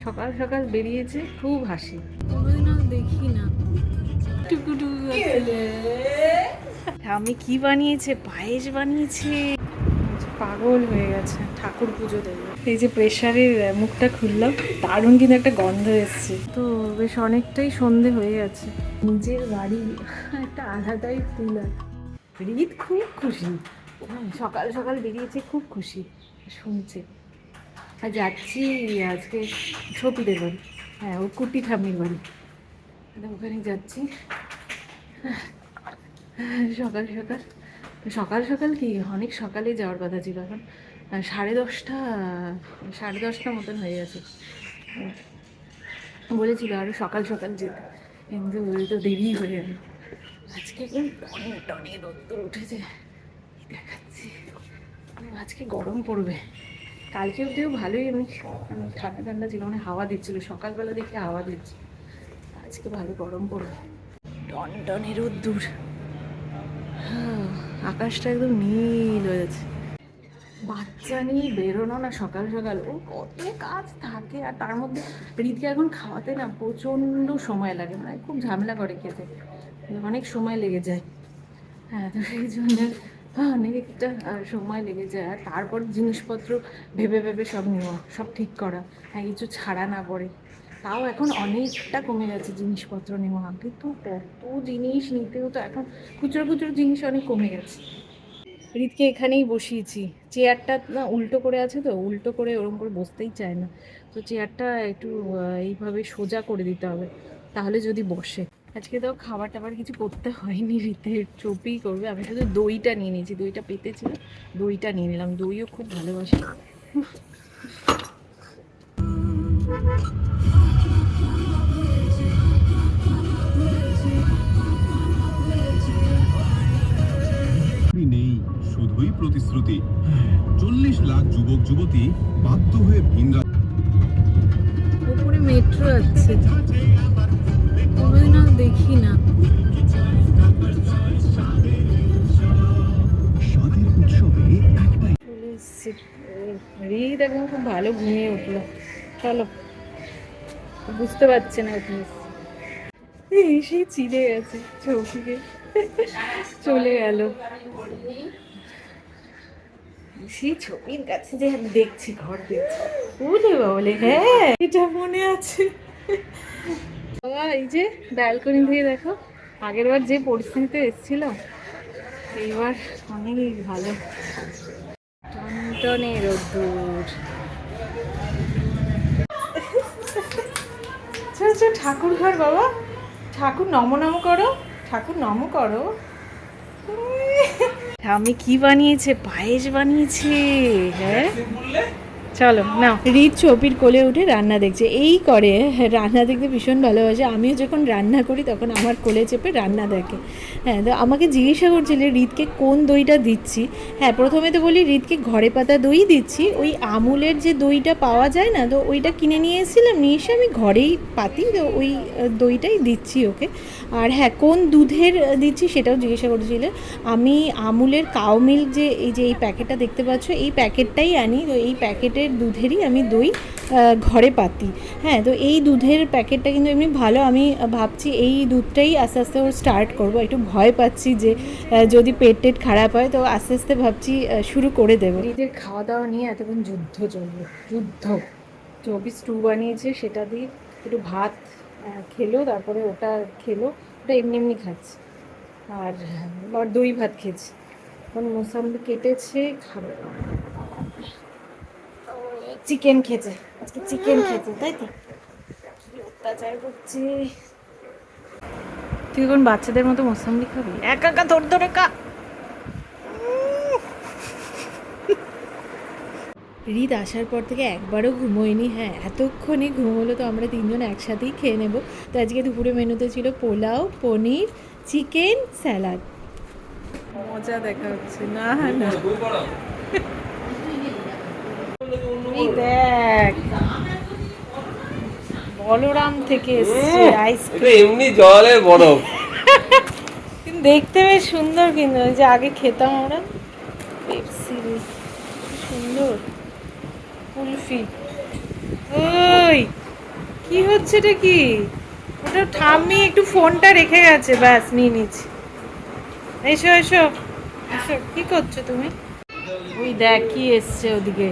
সকাল সকাল বেরিয়েছে, খুব হাসি। কোনোদিন আর দেখি না। আমি কি বানিয়েছে, পায়েস বানিয়েছে। পাগল হয়ে গেছে, ঠাকুর পুজো দেবে। এই যে প্রেশারের মুখটা খুললাম, দারুণ কিন্তু একটা গন্ধ এসছে। তো বেশ অনেকটাই সন্ধে হয়ে গেছে। নিজের বাড়ি একটা আলাদাই ফুল। রীত খুব খুশি, সকাল সকাল বেরিয়েছে, খুব খুশি, শুনছে। আর যাচ্ছি আজকে ছপিদের বাড়ি, হ্যাঁ ওর কুটি ঠাম্মির বাড়ি, ওখানে যাচ্ছি। সকাল সকাল সকাল সকাল কি অনেক সকালে যাওয়ার কথা ছিল, এখন 10:30 মতন হয়ে গেছে। বলেছিল আরও সকাল সকাল যেতে, কিন্তু ওই তো দেরি হয়ে গেল। আজকে টনে টনে রোদ্দুর উঠেছে, দেখাচ্ছি। আজকে গরম পড়বে। কালকে অবধিও ভালোই এমনি ঠান্ডা ঠান্ডা ছিল, মানে হাওয়া দিচ্ছিল, সকালবেলা দেখে হাওয়া দিচ্ছে। আজকে ভালো গরম পড়বে, টন টনে রোদ্দুর। আকাশটা একদম নীল হয়েছে। বাচ্চা নিয়ে বেরোনো না সকাল সকাল, ও কত কাজ থাকে। আর তার মধ্যে রীতিকে এখন খাওয়াতে না প্রচণ্ড সময় লাগে, মানে খুব ঝামেলা করে খেতে, অনেক সময় লেগে যায়। হ্যাঁ, তো সেই জন্য অনেকটা সময় লেগে যায়। আর তারপর জিনিসপত্র ভেবে ভেবে সব নেওয়া, সব ঠিক করা, হ্যাঁ কিছু ছাড়া না পড়ে। তাও এখন অনেকটা কমে গেছে জিনিসপত্র নেওয়া। আগে তো কত জিনিস নিতে হতো, এখন খুচরো খুচরো জিনিস অনেক কমে গেছে। রীতকে এখানেই বসিয়েছি, চেয়ারটা না উল্টো করে আছে, তো উল্টো করে ওরকম করে বসতেই চায় না। তো চেয়ারটা একটু এইভাবে সোজা করে দিতে হবে, তাহলে যদি বসে। আজকে তো খাবার টাবার কিছু করতে হয়নি, রীতের চপিই করবে। আমি শুধু দইটা নিয়ে নিয়েছি, দইটা পেতেছিল, দইটা নিয়ে নিলাম। দইও খুব ভালোবাসি। নেই, শুধুই প্রতিশ্রুতি। 40 লাখ যুবক যুবতী বাধ্য হয়ে ভিন উপরে মেট্রো আছে, কোনোদিন আর দেখি না। স্বাদের উৎসবে একটাই রীত একদম খুব ভালো ঘুমিয়ে উঠলো। চলো, বুঝতে পারছে না উঠলে, সেই চিড়ে গেছে চৌকিকে, চলে গেল। সেই ছবির কাছে যে আমি দেখছি, ঘর দেখছি, বলে বলে হ্যাঁ এটা মনে আছে। বাবা এই যে ব্যালকনি থেকে দেখো, আগের বার যে পরিস্থিতিতে এসেছিলাম, এইবার অনেক ভালো। টনটনে রোদ্দুর। ঠাকুর ঘর বাবা, ঠাকুর নম নম করো, ঠাকুর নম করো। আমি কি বানিয়েছে, পায়েস বানিয়েছে। হ্যাঁ চলো না। রীত চপির কোলে উঠে রান্না দেখছে, এই করে রান্না দেখতে ভীষণ ভালোবাসে। আমিও যখন রান্না করি তখন আমার কোলে চেপে রান্না দেখে। হ্যাঁ, তো আমাকে জিজ্ঞাসা করছিলে রীতকে কোন দইটা দিচ্ছি। হ্যাঁ, প্রথমে তো বলি রীতকে ঘরে পাতা দই দিচ্ছি, ওই আমুলের যে দইটা পাওয়া যায় না, তো ওইটা কিনে নিয়ে এসেছিলাম, নিয়ে এসে আমি ঘরেই পাতি, তো ওই দইটাই দিচ্ছি ওকে। আর হ্যাঁ, কোন দুধের দিচ্ছি সেটাও জিজ্ঞাসা করেছিলে। আমি আমুলের কাউ মিল্ক যে এই প্যাকেটটা দেখতে পাচ্ছ, এই প্যাকেটটাই আনি, তো এই প্যাকেটের দুধেরই আমি দই ঘরে পাতি। হ্যাঁ, তো এই দুধের প্যাকেটটা কিন্তু এমনি ভালো। আমি ভাবছি এই দুধটাই আস্তে আস্তে ওর স্টার্ট করবো। একটু ভয় পাচ্ছি যে যদি পেট টেট খারাপ হয়, তো আস্তে আস্তে ভাবছি শুরু করে দেবো। নিজের খাওয়া দাওয়া নিয়ে এতক্ষণ যুদ্ধ চলবে, যুদ্ধ। চব্বিশ স্টু বানিয়েছে, সেটা দিয়ে একটু ভাত খেলো, তারপরে ওটা খেলো, ওটা এমনি এমনি খাচ্ছে। আর দই ভাত খেয়েছে, এখন মোসাম্বি কেটেছে, খাবে। চিকেন খেয়েছে, আজকে চিকেন খেয়েছে, তাই তো কি অত্যাচার করছে। তুই এখন বাচ্চাদের মতো মোসাম্বি খাবি, একা একা তোর ধরে কা। রীত আসার পর থেকে একবারও ঘুমোয়নি। হ্যাঁ, এতক্ষণে ঘুমোলো, তো আমরা তিনজন একসাথেই খেয়ে নেব। তো আজকে দুপুরে মেনুতে ছিল পোলাও, পনির, চিকেন, স্যালাড। মজা দেখা হচ্ছে না না। এই দেখ, বলরাম থেকে এসছে আইসক্রিম, এমনি জলে বরফ। কিন্তু দেখতে বেশ সুন্দর, কিন্তু ওই যে আগে খেতাম আমরা পেপসি, সুন্দর কুলফি। ওই কি হচ্ছে এটা কি? ওটা ঠাম্মি একটু ফোনটা রেখে গেছে, ব্যাস নিয়ে নিচ্ছি। এসো এসো এসো, কি করছো তুমি? ওই দেখ কি এসছে ওদিকে,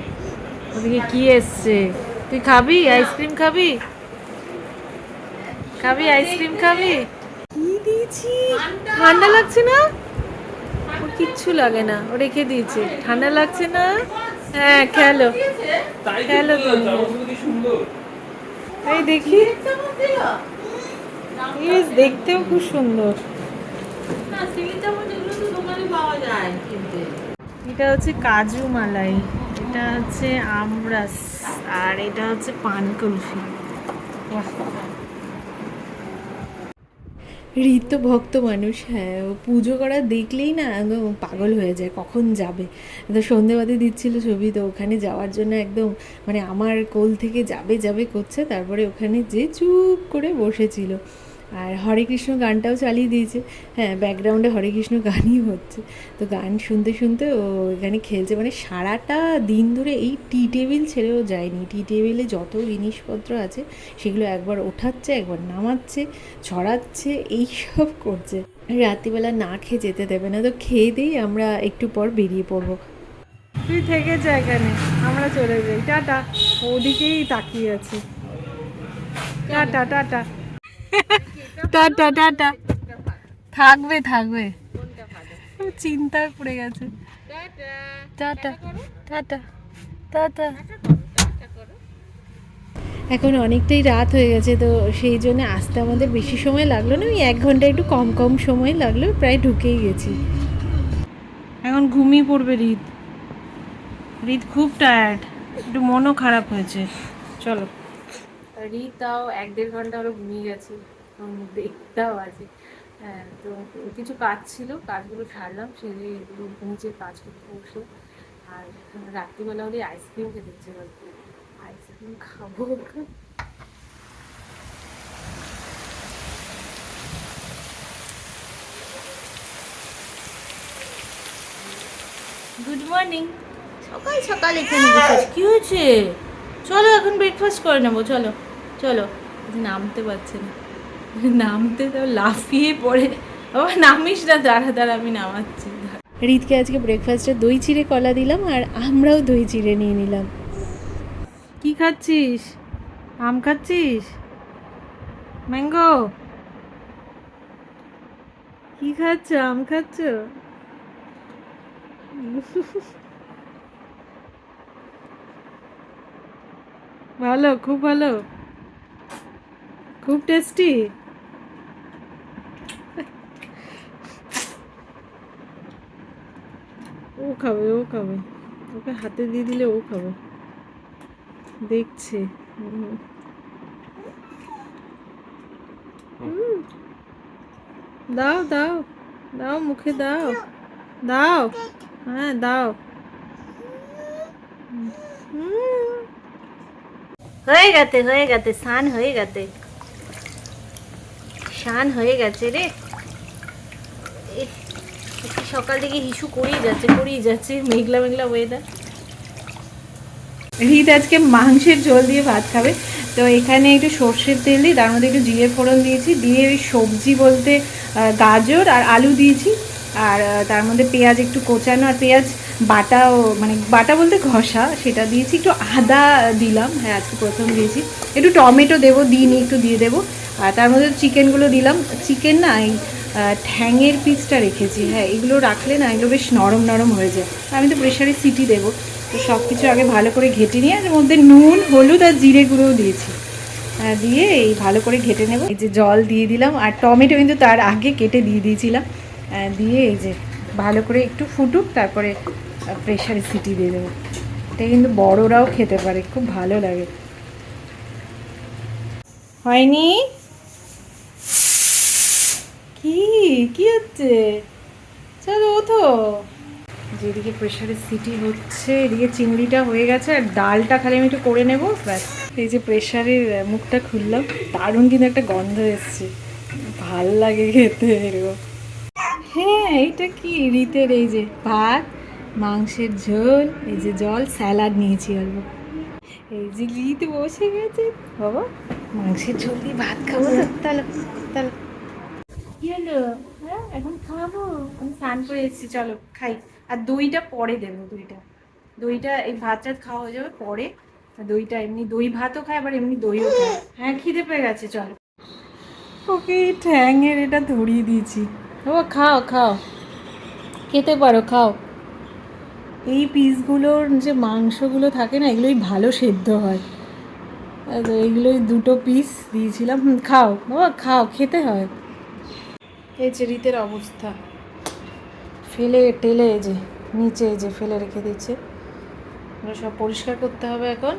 ওদিকে কি এসছে। তুই খাবি আইসক্রিম? খাবি খাবি আইসক্রিম খাবি? কি দিয়েছি? ঠান্ডা লাগছে না? ওর কিচ্ছু লাগে না, ও রেখে দিয়েছে। ঠান্ডা লাগছে না? হ্যাঁ খেলো খেলো তুমি। এই দেখি, ইস দেখতেও খুব সুন্দর। এটা হচ্ছে কাজু মালাই, এটা হচ্ছে আমরাস, আর এটা হচ্ছে পান কুলফি। ঋত তো ভক্ত মানুষ, হ্যাঁ ও পুজো করা দেখলেই না একদম পাগল হয়ে যায়, কখন যাবে। তো সন্ধেবাদে দিচ্ছিল ছবি, তো ওখানে যাওয়ার জন্য একদম মানে আমার কোল থেকে যাবে যাবে করছে, তারপরে ওখানে যে চুপ করে বসেছিল। আর হরে কৃষ্ণ গানটাও চালিয়ে দিয়েছে, হ্যাঁ ব্যাকগ্রাউন্ডে হরে কৃষ্ণ গানই হচ্ছে। তো গান শুনতে শুনতে ও এখানে খেলছে, মানে সারাটা দিন ধরে এই টি টেবিল ছেড়েও যায়নি। টি টেবিলে যত জিনিসপত্র আছে সেগুলো একবার ওঠাচ্ছে, একবার নামাচ্ছে, ছড়াচ্ছে, এইসব করছে। রাত্রিবেলা না খেয়ে যেতে দেবে না, তো খেয়ে দিয়েই আমরা একটু পর বেরিয়ে পড়বো। তুই থেকে যা এখানে, আমরা চলে যাই। টাটা। ওদিকেই তাকিয়ে আছে। Tata tata tata tata. থাকবে থাকবে, চিন্তায় পড়ে গেছে। Tata tata tata. এখন অনেকটাই রাত হয়ে গেছে, তো সেই জন্য আসতে আমাদের বেশি সময় লাগলো না, ওই 1 ঘন্টা একটু কম কম সময় লাগলো, প্রায় ঢুকেই গেছি। এখন ঘুমিয়ে পড়বে রিত। রিত খুব টায়ার্ড, একটু মনও খারাপ হয়েছে। চলো। রিত তাও 1-1.5 ঘন্টা হলো ঘুমিয়ে গেছে, দেখতেও আছে। হ্যাঁ, তো কিছু কাজ ছিল, কাজগুলো সারলাম, সেরে এগুলো নিচে কাজ করতে বসে। আর রাত্রিবেলা হলে আইসক্রিম খেতে ইচ্ছে করছে, আইসক্রিম খাবো। Good morning. সকাল সকাল এখানে বসেছি, কি হয়েছে? চলো এখন ব্রেকফাস্ট করে নেবো, চলো চলো। নামতে পারছে না, নামতে তো লাফিয়ে পড়ে। আবার নামিস না, দাঁড়া দাঁড়া আমি নামাচ্ছি। রিতকে আজকে ব্রেকফাস্টে দই চিড়ে কলা দিলাম, আর আমরাও দই চিড়ে নিয়ে নিলাম। কি খাচ্ছিস? আম খাচ্ছিস? ম্যাঙ্গো? কি খাচ্ছ? আম খাচ্ছ? ভালো, খুব ভালো, খুব টেস্টি। ও খাবে, ও খাবে, ওকে হাতে দিয়ে দিলে ও খাবে, দেখছে। দাও দাও দাও, মুখে দাও, দাও, হ্যাঁ দাও। হয়ে গেছে হয়ে গেছে, স্নান হয়ে গেছে, স্নান হয়ে গেছে রে। সকাল থেকে হিসু করেই যাচ্ছে, মেঘলা মেঘলা ওয়েদার। রিত আজকে মাংসের ঝোল দিয়ে ভাত খাবে, তো এখানে একটু সর্ষের তেল দিই, তার মধ্যে একটু জিরে ফোড়ন দিয়েছি, দিয়ে ওই সবজি বলতে গাজর আর আলু দিয়েছি, আর তার মধ্যে পেঁয়াজ একটু কোচানো, আর পেঁয়াজ বাটাও, মানে বাটা বলতে ঘষা, সেটা দিয়েছি, একটু আদা দিলাম, হ্যাঁ আজকে প্রথম দিয়েছি, একটু টমেটো দেবো, দিইনি একটু দিয়ে দেবো, আর তার মধ্যে চিকেনগুলো দিলাম। চিকেন না এই ঠ্যাঙের পিসটা রেখেছি, হ্যাঁ এগুলো রাখলে না এগুলো বেশ নরম নরম হয়ে যায়। আমি তো প্রেশারে সিটি দেবো, তো সব কিছু আগে ভালো করে ঘেটে নিয়ে এর মধ্যে নুন হলুদ আর জিরে গুঁড়োও দিয়েছি, দিয়ে এই ভালো করে ঘেটে নেব। এই যে জল দিয়ে দিলাম, আর টমেটো কিন্তু তার আগে কেটে দিয়ে দিয়েছিলাম, দিয়ে এই যে ভালো করে একটু ফুটুক, তারপরে প্রেশারে সিটি দিয়ে দেবো। এটা কিন্তু বড়রাও খেতে পারে, খুব ভালো লাগে। হয়নি? কি কি হচ্ছে? চলো ওঠো। যেদিকে প্রেশারে সিটি হচ্ছে, এদিকে চিংড়িটা হয়ে গেছে, আর ডালটা খালি আমি একটু করে নেবো, ব্যাস। এই যে প্রেশারের মুখটা খুললাম, দারুণ কিন্তু একটা গন্ধ এসছে, ভাল লাগে খেতে এরকম। হ্যাঁ এইটা কি রিতের, এই যে ভাত, মাংসের ঝোল, এই যে জল, স্যালাড নিয়েছি অল্প। এই যে রিত বসে গেছে বাবা, মাংসের ঝোল দিয়ে ভাত খাবো তো, তাহলে তাহলে কি হলো? হ্যাঁ এখন খাবো, আমি স্নান করে এসেছি, চলো খাই। আর দইটা পরে দেবো, দইটা এই ভাত টাত খাওয়া হয়ে যাবে পরে। আর দইটা এমনি দই ভাতও খায়, আবার এমনি দইও খায়। হ্যাঁ খিদে পেয়ে গেছে, চলো। ওকে এই ঠ্যাঙের এটা ধরিয়ে দিয়েছি। ও খাও খাও, খেতে পারো, খাও। এই পিসগুলোর যে মাংসগুলো থাকে না, এগুলোই ভালো সেদ্ধ হয়। তো এইগুলোই 2টো পিস দিয়েছিলাম। খাও বাবা খাও, খেতে হয়। এই যে রীতের অবস্থা, ফেলে টেলে এই যে নিচে এই যে ফেলে রেখে দিচ্ছে। এগুলো সব পরিষ্কার করতে হবে এখন।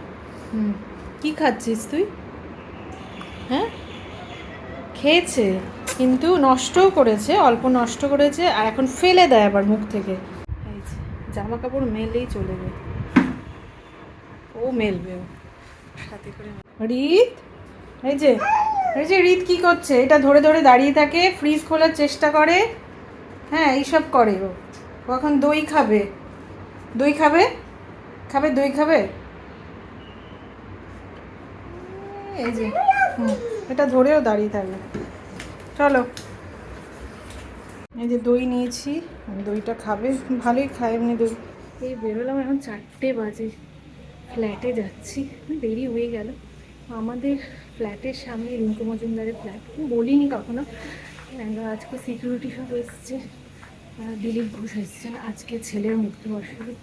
কি খাচ্ছিস তুই? হ্যাঁ খেয়েছে, কিন্তু নষ্টও করেছে, অল্প নষ্ট করেছে, আর এখন ফেলে দেয় আবার মুখ থেকে। এই যে জামা কাপড় মেলেই চলে যায়, ও মেলবে ও সাথে করে। রীত, এই যে এই যে রীত কি করছে? এটা ধরে ধরে দাঁড়িয়ে থাকে, ফ্রিজ খোলার চেষ্টা করে। হ্যাঁ এইসব করে ও। ও এখন দই খাবে, দই খাবে, খাবে দই খাবে। এই যে এটা ধরেও দাঁড়িয়ে থাকবে। চলো, এই যে দই নিয়েছি, দইটা খাবে, ভালোই খায় এমনি দই। এই বেরোলাম, এখন 4টে বাজে, ফ্ল্যাটে যাচ্ছি। দেরি হয়ে গেল। আমাদের ফ্ল্যাটের সামনে রিঙ্কু মজুমদারের ফ্ল্যাট, বলিনি কখনো। আজকে সিকিউরিটি সব এসছে, দিলীপ ঘোষ এসছেন, আজকে ছেলের মৃত্যুবার্ষিকী,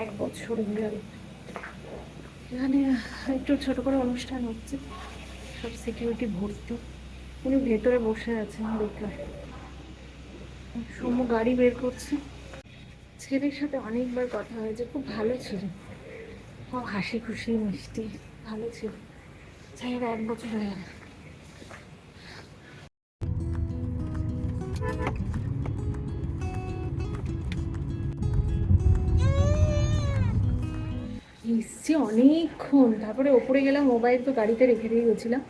1 বছর হয়ে গেল। এখানে একটু ছোট করে অনুষ্ঠান হচ্ছে, সব সিকিউরিটি ভর্তি। উনি ভেতরে বসে আছেন দেখলাম, সমু গাড়ি বের করছে। ছেলের সাথে অনেকবার কথা হয়েছে, খুব ভালো ছিল, খুব হাসি খুশি মিষ্টি, ভালো ছিল। ছেলের 1 বছর হয়ে গেল। এসছি অনেকক্ষণ, তারপরে ওপরে গেলাম, মোবাইল তো গাড়িতে রেখে দিয়ে গেছিলাম।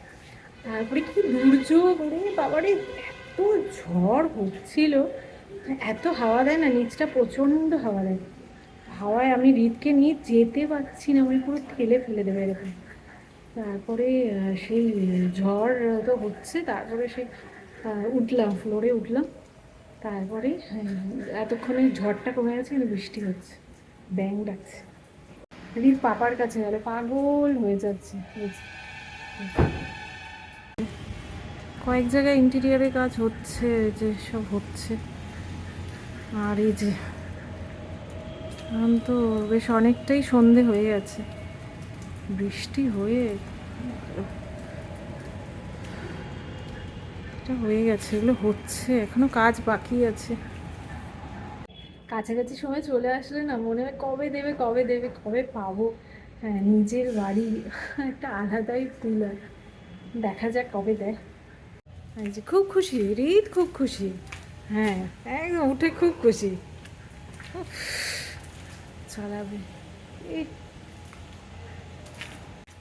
তারপরে কি দুর্যোগ রে বাবারে, এত ঝড় হচ্ছিল, এত হাওয়া দেয় না, নিচটা প্রচণ্ড হাওয়া দেয়। হাওয়ায় আমি রীতকে নিয়ে যেতে পারছি না, আমি পুরো ঠেলে ফেলে দেবে এরকম। তারপরে সেই ঝড় তো হচ্ছে, তারপরে সেই উঠলাম, ফ্লোরে উঠলাম। তারপরে এতক্ষণে ঝড়টা কমে গেছে, কিন্তু বৃষ্টি হচ্ছে, ব্যাং ডাকছে। রীত পাপার কাছে গেলে পাগল হয়ে যাচ্ছে। কয়েক জায়গায় ইন্টেরিয়ারের কাজ হচ্ছে, যে সব হচ্ছে। আর এই যে এখন তো বেশ অনেকটাই সন্ধে হয়ে গেছে, বৃষ্টি হয়ে এটা হয়ে গেছে, এগুলো হচ্ছে, এখনো কাজ বাকি আছে। কাছাকাছি সময় চলে আসলে না মনে হয় কবে দেবে কবে দেবে, কবে পাবো। হ্যাঁ নিজের বাড়ি একটা আলাদাই ফিল হয়, দেখা যাক কবে দেয়। এই যে খুব খুশি রীত, খুব খুশি। হ্যাঁ একদম উঠে খুব খুশি, উফ, চালাবে। এই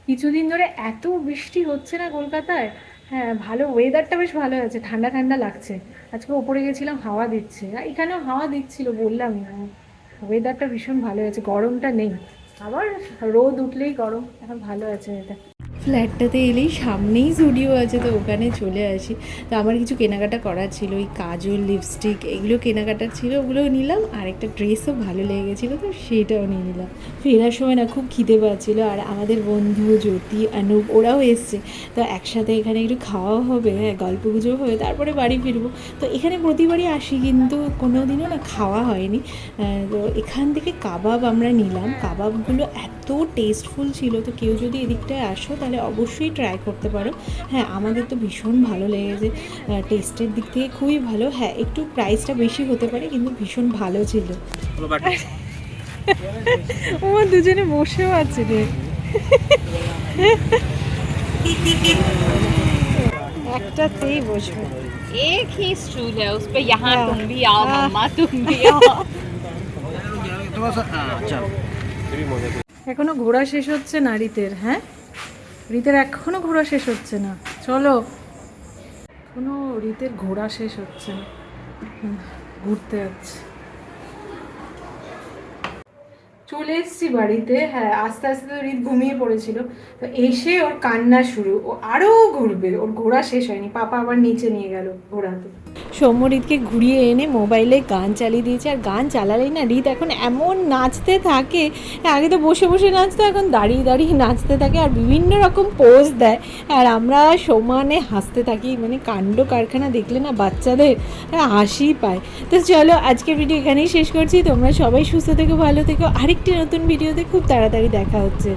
কিছুদিন ধরে এত বৃষ্টি হচ্ছে না কলকাতায়। হ্যাঁ ভালো, ওয়েদারটা বেশ ভালো আছে, ঠান্ডা ঠান্ডা লাগছে। আজকে ওপরে গেছিলাম, হাওয়া দিচ্ছে, এখানেও হাওয়া দিচ্ছিল, বললামই না। ওয়েদারটা ভীষণ ভালো আছে, গরমটা নেই। আবার রোদ উঠলেই গরম, এখন ভালো আছে এটা। ফ্ল্যাটটাতে এলেই সামনেই স্টুডিও আছে, তো ওখানে চলে আসি। তো আমার কিছু কেনাকাটা করার ছিল, ওই কাজল, লিপস্টিক, এগুলো কেনাকাটার ছিল, ওগুলোও নিলাম। আর একটা ড্রেসও ভালো লেগে গেছিলো, তো সেটাও নিয়ে নিলাম। ফেরার সময় না খুব খিদে পাচ্ছিলো, আর আমাদের বন্ধু জ্যোতি, অনুপ ওরাও এসছে। তো একসাথে এখানে একটু খাওয়াও হবে, হ্যাঁ গল্প গুজব হবে, তারপরে বাড়ি ফিরবো। তো এখানে প্রতিবারই আসি, কিন্তু কোনো দিনও না খাওয়া হয়নি। তো এখান থেকে কাবাব আমরা নিলাম, কাবাবগুলো এত টেস্টফুল ছিল। তো কেউ যদি এদিকটায় আসো তাহলে অবশ্যই ট্রাই করতে পারো। হ্যাঁ আমাদের তো ভীষণ ভালো লেগেছে, টেস্টের দিক থেকে খুবই ভালো। হ্যাঁ একটু প্রাইসটা বেশি হতে পারে, কিন্তু ভীষণ ভালো ছিল। ও দুজনে বসেও আছে রে, একটাতেই বসবে। एक ही स्टूल है उस पे, यहाँ हाँ। तुम भी आओ हाँ। मम्मा तुम भी आओ। এখনো ঘোরা শেষ হচ্ছে না রীতের, হ্যাঁ রীতের এখনো ঘোরা শেষ হচ্ছে না, চলো। এখনো রীতের ঘোরা শেষ হচ্ছে না, ঘুরতে যাচ্ছে। চলে এসেছি বাড়িতে, হ্যাঁ আস্তে আস্তে তো রিত ঘুমিয়ে পড়েছিল, তো এসে ওর কান্না শুরু, ও আরও ঘুরবে, ওর ঘোরা শেষ হয়নি, পাপা আবার নিচে নিয়ে গেল ঘোরাতে। সৌম্য রিতকে ঘুরিয়ে এনে মোবাইলে গান চালিয়ে দিয়েছে, আর গান চালালেই না রিত এখন এমন নাচতে থাকে, আগে তো বসে বসে নাচতো, এখন দাঁড়িয়ে দাঁড়িয়ে নাচতে থাকে আর বিভিন্ন রকম পোজ দেয়, আর আমরা সমানে হাসতে থাকি, মানে কাণ্ড কারখানা দেখলে না বাচ্চাদের হাসি পায়। তো চলো আজকের ভিডিও এখানেই শেষ করছি, তোমরা সবাই সুস্থ থেকো, ভালো থেকো, আরেকটি নতুন ভিডিওতে খুব তাড়াতাড়ি দেখা হচ্ছে।